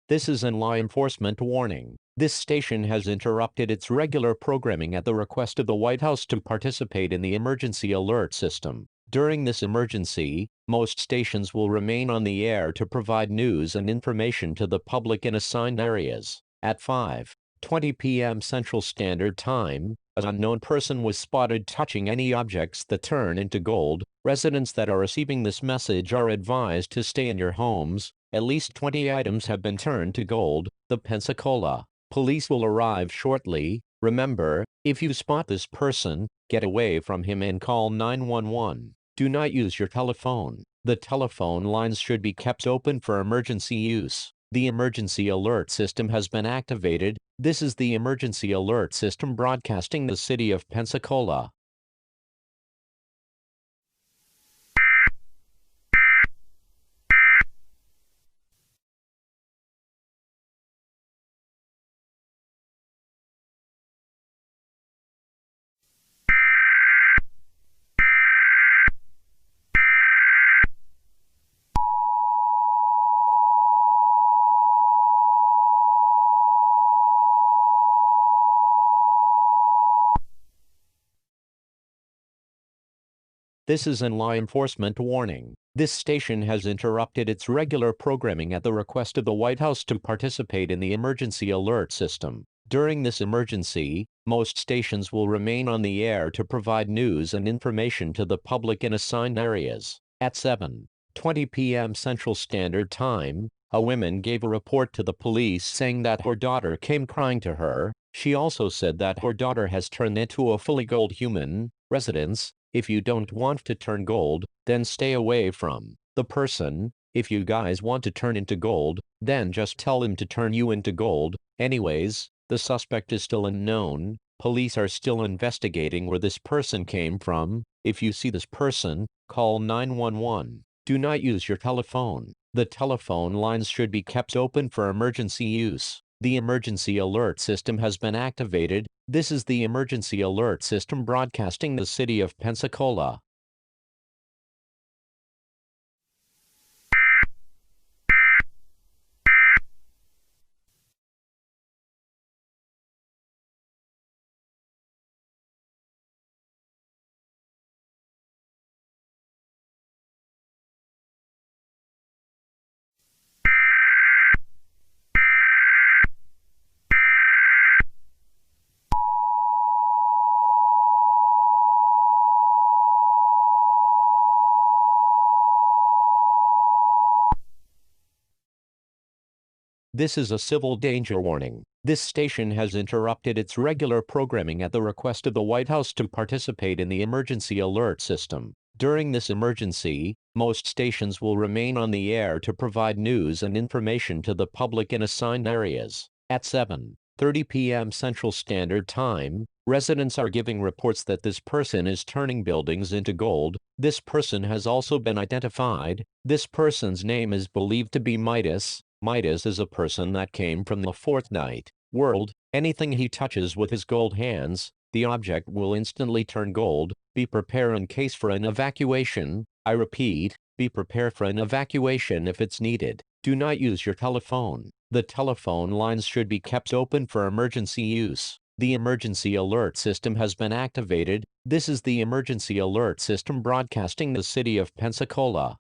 This is an law enforcement warning. This station has interrupted its regular programming at the request of the White House to participate in the emergency alert system. During this emergency, most stations will remain on the air to provide news and information to the public in assigned areas. At 5:20 p.m. Central Standard Time, an unknown person was spotted touching any objects that turn into gold. Residents that are receiving this message are advised to stay in your homes. At least 20 items have been turned to gold. The Pensacola police will arrive shortly. Remember, if you spot this person, get away from him and call 911. Do not use your telephone. The telephone lines should be kept open for emergency use. The emergency alert system has been activated. This is the emergency alert system broadcasting the city of Pensacola. This is an law enforcement warning. This station has interrupted its regular programming at the request of the White House to participate in the emergency alert system. During this emergency, most stations will remain on the air to provide news and information to the public in assigned areas. At 7:20 p.m. Central Standard Time, a woman gave a report to the police saying that her daughter came crying to her. She also said that her daughter has turned into a fully gold human. Residents, if you don't want to turn gold, then stay away from the person. If you guys want to turn into gold, then just tell him to turn you into gold. Anyways, the suspect is still unknown. Police are still investigating where this person came from. If you see this person, call 911. Do not use your telephone. The telephone lines should be kept open for emergency use. The emergency alert system has been activated. This is the emergency alert system broadcasting the city of Pensacola. This is a civil danger warning. This station has interrupted its regular programming at the request of the White House to participate in the emergency alert system. During this emergency, most stations will remain on the air to provide news and information to the public in assigned areas. At 7:30 p.m. Central Standard Time, residents are giving reports that this person is turning buildings into gold. This person has also been identified. This person's name is believed to be Midas. Midas is a person that came from the Fortnite world. Anything he touches with his gold hands, the object will instantly turn gold. Be prepared in case for an evacuation. I repeat, be prepared for an evacuation if it's needed. Do not use your telephone. The telephone lines should be kept open for emergency use. The emergency alert system has been activated. This is the emergency alert system broadcasting the city of Pensacola.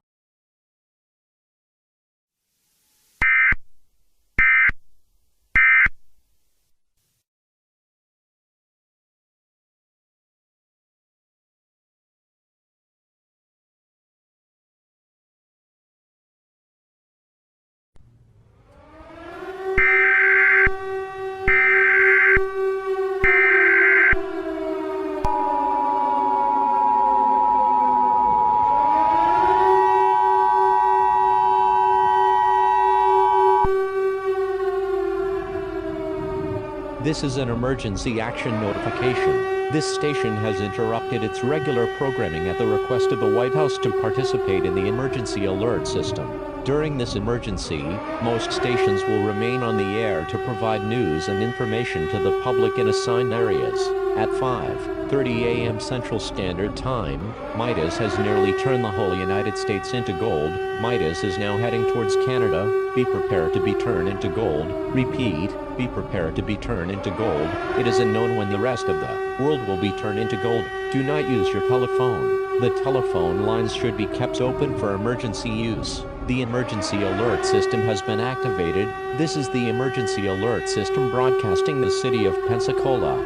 This is an emergency action notification. This station has interrupted its regular programming at the request of the White House to participate in the emergency alert system. During this emergency, most stations will remain on the air to provide news and information to the public in assigned areas. At 5:30 a.m. Central Standard Time, Midas has nearly turned the whole United States into gold. Midas is now heading towards Canada. Be prepared to be turned into gold. Repeat, be prepared to be turned into gold. It is unknown when the rest of the world will be turned into gold. Do not use your telephone. The telephone lines should be kept open for emergency use. The emergency alert system has been activated. This is the emergency alert system broadcasting the city of Pensacola.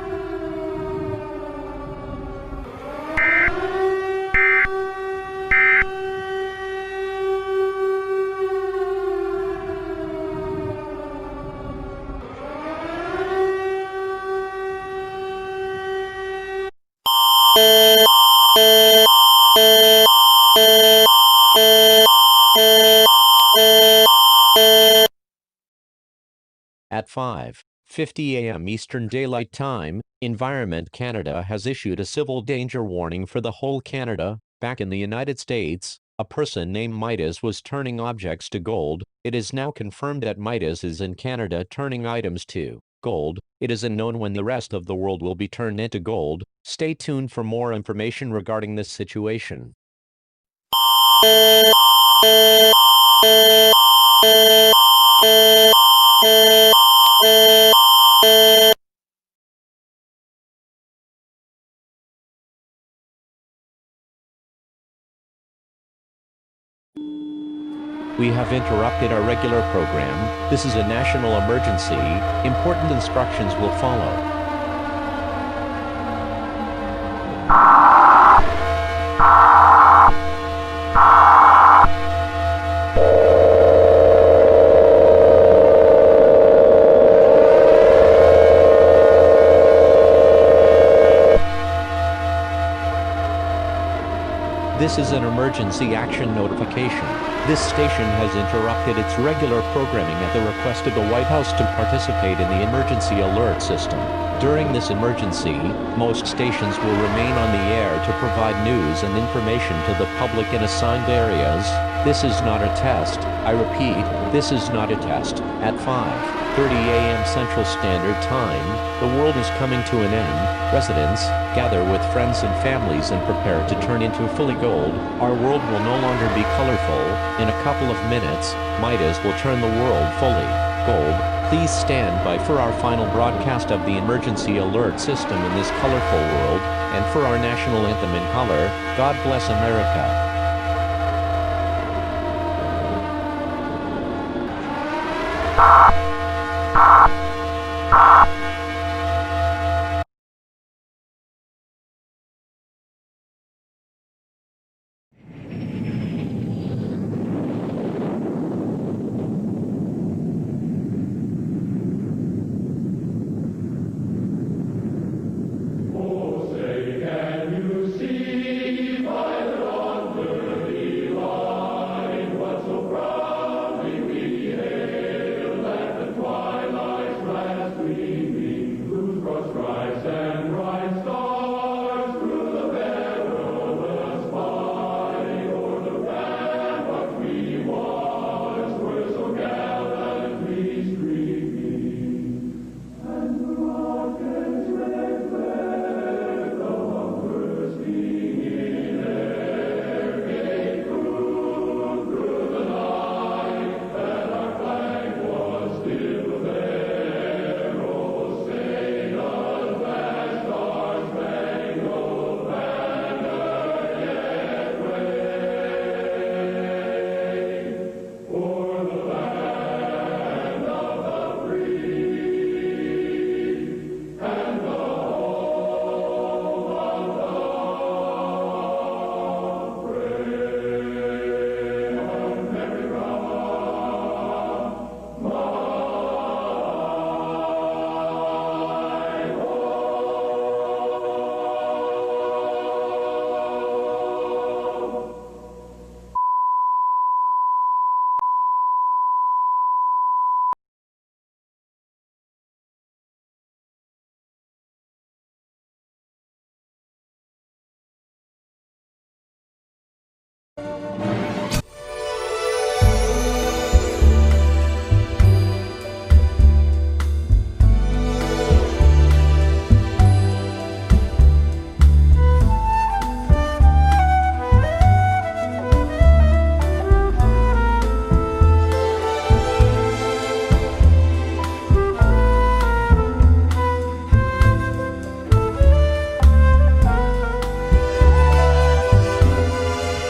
At 5:50 a.m. Eastern Daylight Time, Environment Canada has issued a civil danger warning for the whole Canada. Back in the United States, a person named Midas was turning objects to gold. It is now confirmed that Midas is in Canada turning items to gold. It is unknown when the rest of the world will be turned into gold. Stay tuned for more information regarding this situation. We have interrupted our regular program. This is a national emergency. Important instructions will follow. This is an emergency action notification. This station has interrupted its regular programming at the request of the White House to participate in the emergency alert system. During this emergency, most stations will remain on the air to provide news and information to the public in assigned areas. This is not a test. I repeat, this is not a test. At 5:30 a.m. Central Standard Time, the world is coming to an end. Residents, gather with friends and families and prepare to turn into fully gold. Our world will no longer be colorful. In a couple of minutes, Midas will turn the world fully gold. Please stand by for our final broadcast of the emergency alert system in this colorful world, and for our national anthem in color. God bless America.